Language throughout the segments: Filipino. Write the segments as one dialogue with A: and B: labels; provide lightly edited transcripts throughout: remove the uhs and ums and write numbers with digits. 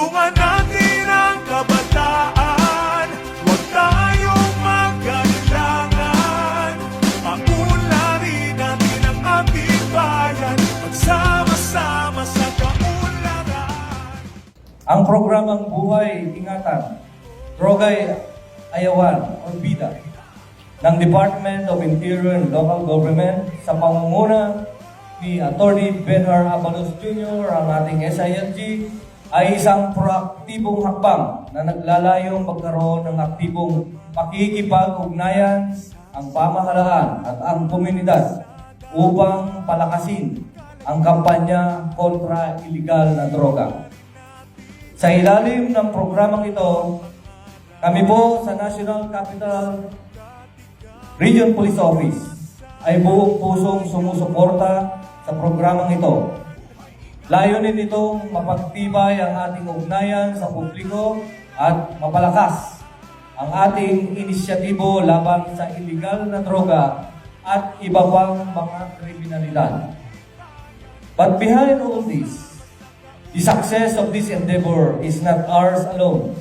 A: Tulungan natin ang kabataan, huwag tayong magkailangan. Paunlarin natin ang ating bayan, magsama-sama sa kaunlaran.
B: Ang programang Buhay Ingatan, Drogay Ayawan o BIDA ng Department of Interior and Local Government sa pangunguna ni Atty. Benhar Abalos Jr., ang ating SILG, ay isang proaktibong hakbang na naglalayong magkaroon ng aktibong pakikipag-ugnayan ang pamahalaan at ang komunidad upang palakasin ang kampanya kontra iligal na droga. Sa ilalim ng programang ito, kami po sa National Capital Region Police Office ay buong pusong sumusuporta sa programang ito. Layunin nitong mapagtibay ang ating ugnayan sa publiko at mapalakas ang ating inisyatibo laban sa iligal na droga at iba pang mga kriminalidad. But behind all this, the success of this endeavor is not ours alone.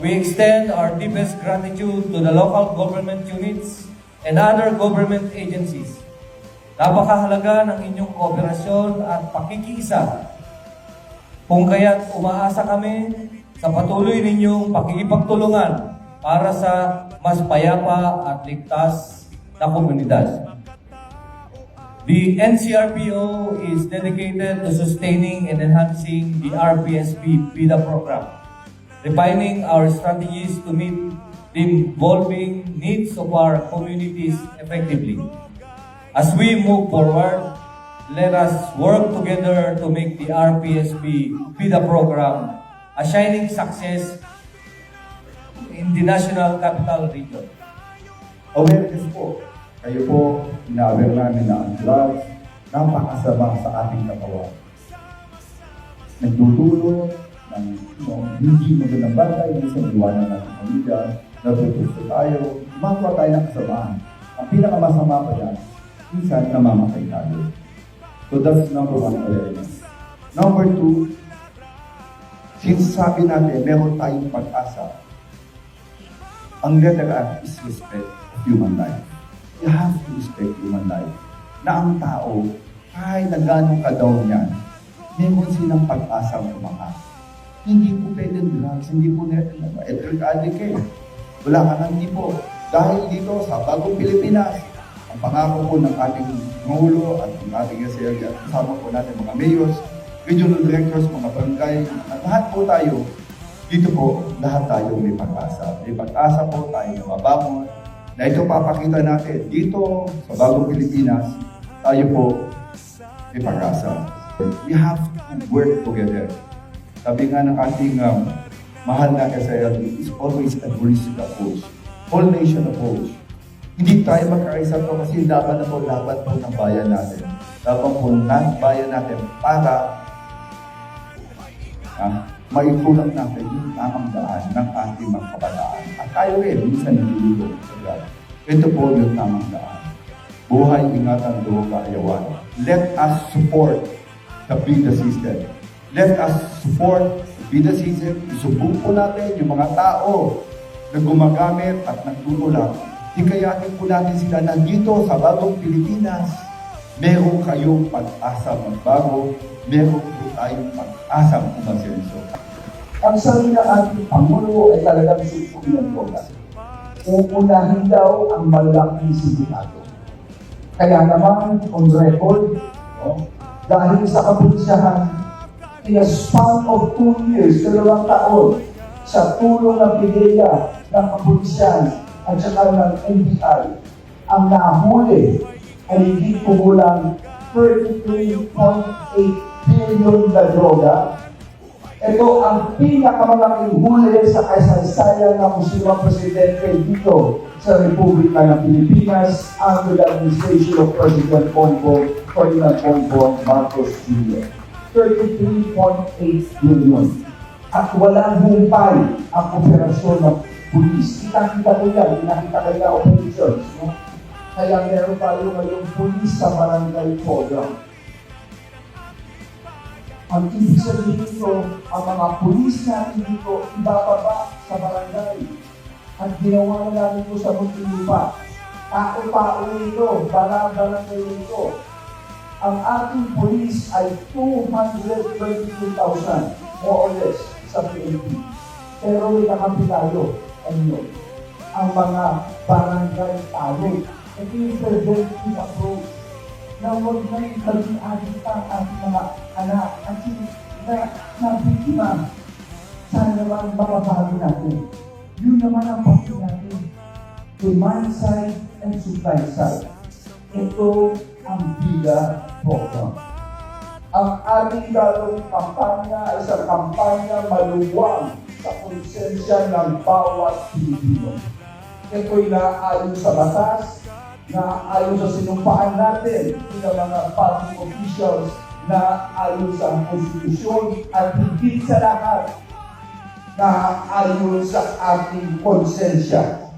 B: We extend our deepest gratitude to the local government units and other government agencies. Napakahalaga ng inyong kooperasyon at pakikiisa. Kung kaya't umaasa kami sa patuloy ninyong pakikipagtulungan para sa mas payapa at ligtas na komunidad. The NCRPO is dedicated to sustaining and enhancing the RPSP PIDA program, refining our strategies to meet the evolving needs of our communities effectively. As we move forward, let us work together to make the RPSP PIDA program a shining success in the National Capital Region.
C: Awareness po. Kayo po, ina-aware namin na ang drugs, napakasama sa ating katawan. Nagdudulot ng hindi magandang bagay, minsan iwanan natin pamilya, natutuso tayo, makuha tayo ng kasamaan. Ang pinakamasama pa yan, minsan namamatay tayo. So that's number one, awareness. Number two, sinasabi natin, meron tayong pag-asa. Ang ganda is respect of human life. You have to respect human life. Na ang tao, kahit na gano'ng ka-down yan, meron silang pag-asang umangat. Hindi po pwedeng drugs, hindi po ethnic addict eh. Wala ka nang tipo. Dahil dito sa bagong Pilipinas, ang pangako po ng ating Pangulo at ng ating SLG at kasama po natin mga mayors, regional directors, mga barangay, at lahat po tayo, dito po, lahat tayo may pag-asa. May pag-asa po tayo na mabangon, na ito papakita natin dito sa bagong Pilipinas, tayo po may pag-asa. We have to work together. Sabi nga ng ating mahal na SILG is always a holistic approach. Whole nation approach. Hindi tayo magkakaisa po kasi laban po ng bayan natin. Laban po ng bayan natin para maitulak natin yung tamang daan ng ating mga kabataan. At tayo minsan nalilito. Ito po yung tamang daan. Buhay Ingatan Droga Ayawan. Let us support the BIDA system. Let us support the BIDA system. Isubok po natin yung mga tao na gumagamit at nagtutulak. Hikayatin po natin sila na dito sa bagong Pilipinas, meron kayong pag-asa magbago, meron po tayong pag-asa umasenso.
D: Ang sabi ng ating Pangulo ay talagang sipugin ng droga. Uunahin daw ang malaking sindikato. Kaya naman, on record, dahil sa kapulisahan, in a span of 2 years, 2 taon, sa tulong ng PIDEA, ng kapulisan, at saka ng NBI, ang nahuli ay hindi kumulang 33.8 billion na droga. Ito ang pinakamalaking huli sa kasaysayan ng musulmang presidente dito sa Republika ng Pilipinas under the administration of President Ferdinand Bongbong Marcos Jr. 33.8 billion. At walang humpay ang operasyon ng pulis. Kita-kita ko yan, pinakita ko yung operations. No? Kaya meron tayo ngayong pulis sa barangay program. Ang ibig sabihin nito, ang mga pulis natin dito, ibababa sa barangay. At ginawa na namin ito sa Muntinlupa. Tao-tao ito, barangay ito. Ang ating pulis ay 222,000, more or less, sa PNP. Pero may kakampi tayo, ano, ang mga barangay tayo. Ito yung preventive approach na huwag na yung maging-adit pa ang ating mga anak at na biktima. Sana naman mapabago natin. Yun naman ang pati natin. Demand side and supply side. Ito ang BIDA program. Ang ating gagawing kampanya ay isang kampanya maluwang sa konsensya ng bawat Pilipino. Ito'y naayon sa batas, naayon sa sinumpaan natin ng mga public officials, naayon sa konstitusyon, at higit sa lahat, naayon sa ating konsensya.